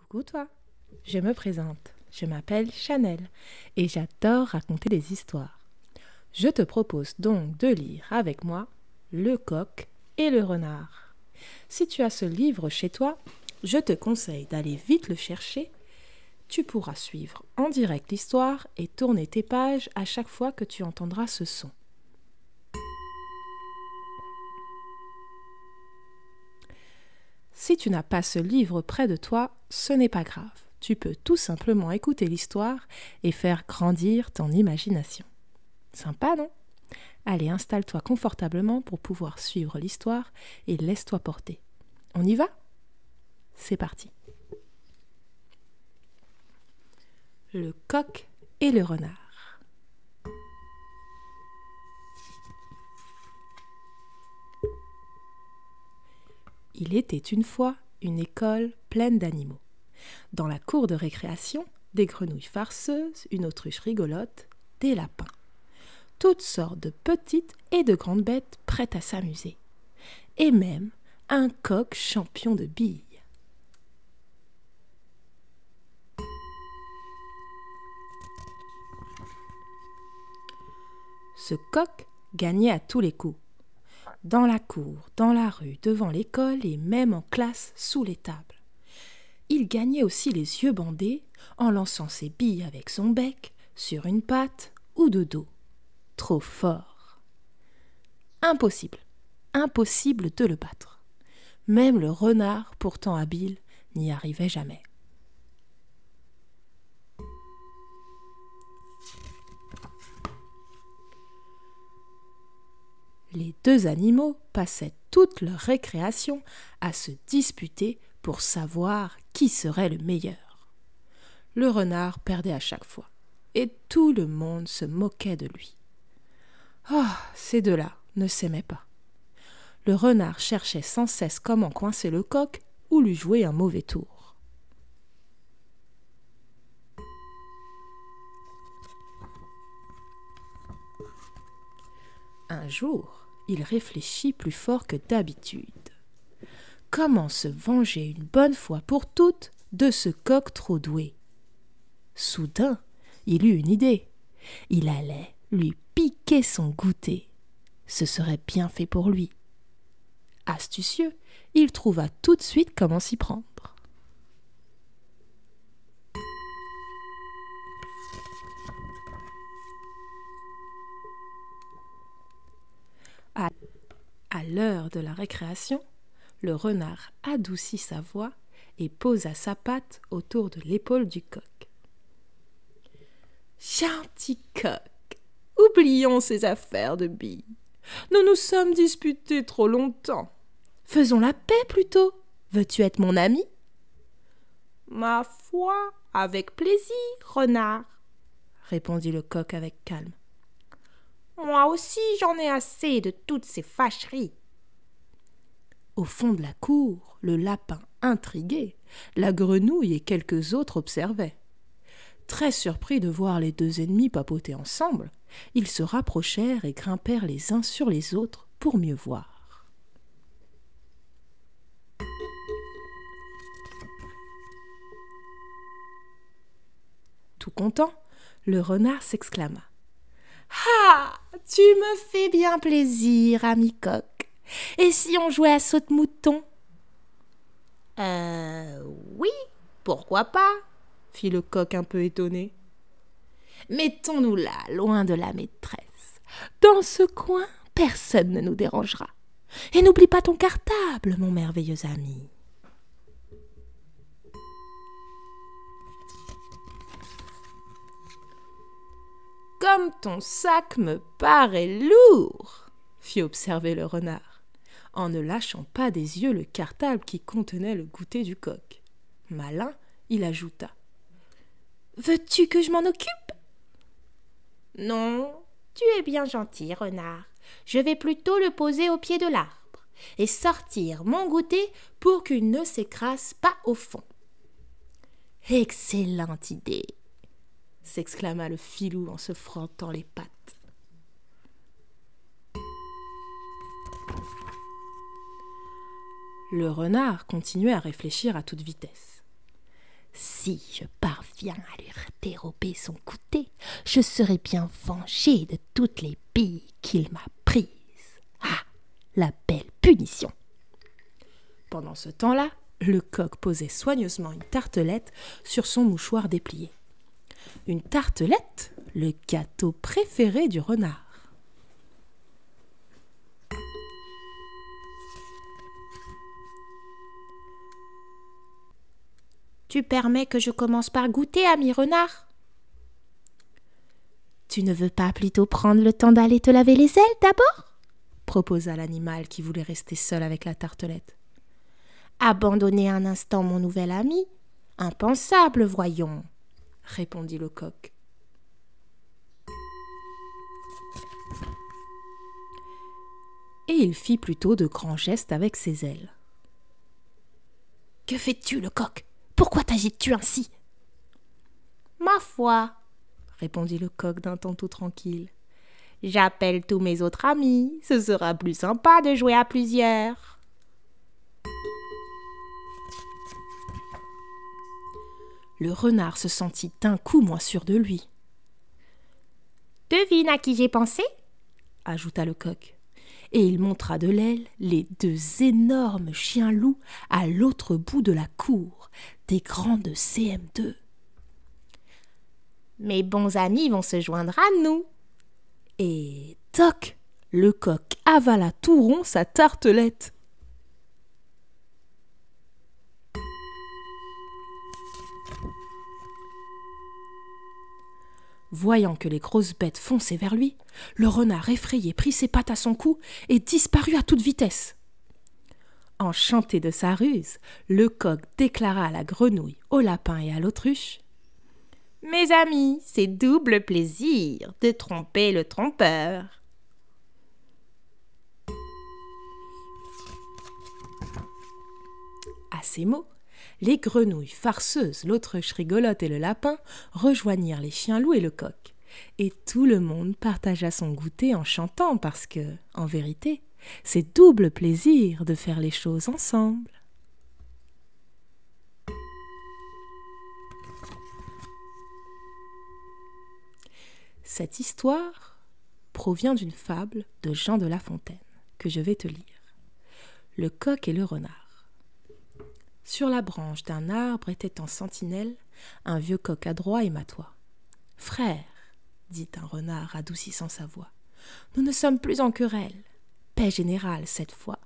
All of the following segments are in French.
Coucou toi, je me présente, je m'appelle Chanel et j'adore raconter des histoires. Je te propose donc de lire avec moi Le Coq et le Renard. Si tu as ce livre chez toi, je te conseille d'aller vite le chercher. Tu pourras suivre en direct l'histoire et tourner tes pages à chaque fois que tu entendras ce son. Si tu n'as pas ce livre près de toi, ce n'est pas grave. Tu peux tout simplement écouter l'histoire et faire grandir ton imagination. Sympa, non? Allez, installe-toi confortablement pour pouvoir suivre l'histoire et laisse-toi porter. On y va? C'est parti. Le coq et le renard. Il était une fois une école pleine d'animaux. Dans la cour de récréation, des grenouilles farceuses, une autruche rigolote, des lapins. Toutes sortes de petites et de grandes bêtes prêtes à s'amuser. Et même un coq champion de billes. Ce coq gagnait à tous les coups. Dans la cour, dans la rue, devant l'école et même en classe sous les tables. Il gagnait aussi les yeux bandés en lançant ses billes avec son bec sur une patte ou de dos. Trop fort. Impossible, impossible de le battre. Même le renard, pourtant habile, n'y arrivait jamais. Les deux animaux passaient toute leur récréation à se disputer pour savoir qui serait le meilleur. Le renard perdait à chaque fois, et tout le monde se moquait de lui. Ces deux-là ne s'aimaient pas. Le renard cherchait sans cesse comment coincer le coq ou lui jouer un mauvais tour. Un jour, il réfléchit plus fort que d'habitude. Comment se venger une bonne fois pour toutes de ce coq trop doué? Soudain, il eut une idée. Il allait lui piquer son goûter. Ce serait bien fait pour lui. Astucieux, il trouva tout de suite comment s'y prendre. À l'heure de la récréation, le renard adoucit sa voix et posa sa patte autour de l'épaule du coq. « Gentil coq, oublions ces affaires de billes. Nous nous sommes disputés trop longtemps. Faisons la paix plutôt. Veux-tu être mon ami ?»« Ma foi, avec plaisir, renard, » répondit le coq avec calme. « Moi aussi, j'en ai assez de toutes ces fâcheries. » Au fond de la cour, le lapin intrigué, la grenouille et quelques autres observaient. Très surpris de voir les deux ennemis papoter ensemble, ils se rapprochèrent et grimpèrent les uns sur les autres pour mieux voir. Tout content, le renard s'exclama. « Ah, tu me fais bien plaisir, ami coq. Et si on jouait à saute-mouton ?»« Oui, pourquoi pas ?» fit le coq un peu étonné. « Mettons-nous là, loin de la maîtresse. Dans ce coin, personne ne nous dérangera. Et n'oublie pas ton cartable, mon merveilleux ami. » « Comme ton sac me paraît lourd !» fit observer le renard, en ne lâchant pas des yeux le cartable qui contenait le goûter du coq. Malin, il ajouta. « Veux-tu que je m'en occupe ?»« Non, tu es bien gentil, renard. Je vais plutôt le poser au pied de l'arbre et sortir mon goûter pour qu'il ne s'écrase pas au fond. »« Excellente idée !» s'exclama le filou en se frottant les pattes. Le renard continuait à réfléchir à toute vitesse. Si je parviens à lui dérober son goûter, je serai bien vengé de toutes les billes qu'il m'a prises. Ah, la belle punition! Pendant ce temps-là, le coq posait soigneusement une tartelette sur son mouchoir déplié. Une tartelette, le gâteau préféré du renard. Tu permets que je commence par goûter, ami renard? Tu ne veux pas plutôt prendre le temps d'aller te laver les ailes d'abord? Proposa l'animal qui voulait rester seul avec la tartelette. Abandonner un instant mon nouvel ami? Impensable, voyons, répondit le coq. Et il fit plutôt de grands gestes avec ses ailes. Que fais-tu, le coq? Pourquoi t'agites-tu ainsi? Ma foi, répondit le coq d'un ton tout tranquille. J'appelle tous mes autres amis, ce sera plus sympa de jouer à plusieurs. Le renard se sentit d'un coup moins sûr de lui. Devine à qui j'ai pensé, ajouta le coq. Et il montra de l'aile les deux énormes chiens-loups à l'autre bout de la cour, des grands de CM2. Mes bons amis vont se joindre à nous. Et toc, le coq avala tout rond sa tartelette. Voyant que les grosses bêtes fonçaient vers lui, le renard effrayé prit ses pattes à son cou et disparut à toute vitesse. Enchanté de sa ruse, le coq déclara à la grenouille, au lapin et à l'autruche: « Mes amis, c'est double plaisir de tromper le trompeur. » À ces mots, les grenouilles farceuses, l'autruche rigolote et le lapin rejoignirent les chiens-loups et le coq. Et tout le monde partagea son goûter en chantant parce que, en vérité, c'est double plaisir de faire les choses ensemble. Cette histoire provient d'une fable de Jean de La Fontaine que je vais te lire. Le coq et le renard. Sur la branche d'un arbre était en sentinelle un vieux coq adroit et matois. « Frère, dit un renard adoucissant sa voix, nous ne sommes plus en querelle. Paix générale cette fois.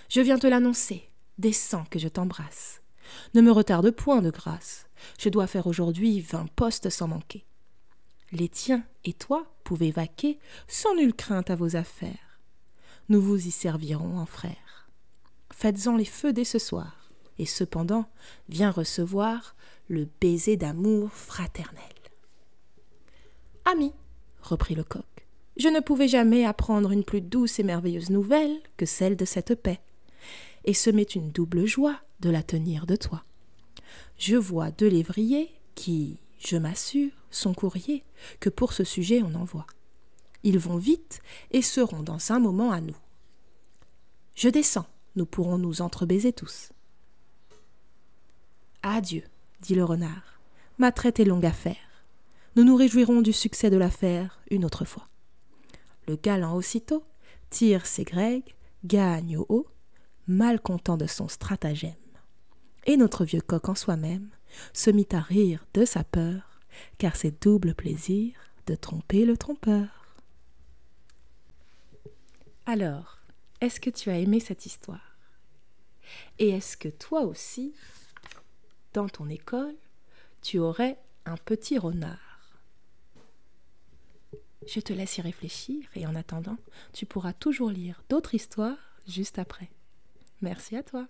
Je viens te l'annoncer. Descends que je t'embrasse. Ne me retarde point de grâce. Je dois faire aujourd'hui 20 postes sans manquer. Les tiens et toi pouvez vaquer sans nulle crainte à vos affaires. Nous vous y servirons en frères. Faites-en les feux dès ce soir. Et cependant, viens recevoir le baiser d'amour fraternel. Ami, reprit le coq, je ne pouvais jamais apprendre une plus douce et merveilleuse nouvelle que celle de cette paix, et ce m'est une double joie de la tenir de toi. Je vois 2 lévriers qui, je m'assure, sont courriers que pour ce sujet on envoie. Ils vont vite et seront dans un moment à nous. Je descends, nous pourrons nous entrebaiser tous. Adieu, dit le renard, ma traite est longue à faire. Nous nous réjouirons du succès de l'affaire une autre fois. Le galant aussitôt tire ses grègues, gagne au haut, mal content de son stratagème. Et notre vieux coq en soi-même se mit à rire de sa peur, car c'est double plaisir de tromper le trompeur. Alors, est-ce que tu as aimé cette histoire? Et est-ce que toi aussi, dans ton école, tu aurais un petit renard? Je te laisse y réfléchir et en attendant, tu pourras toujours lire d'autres histoires juste après. Merci à toi.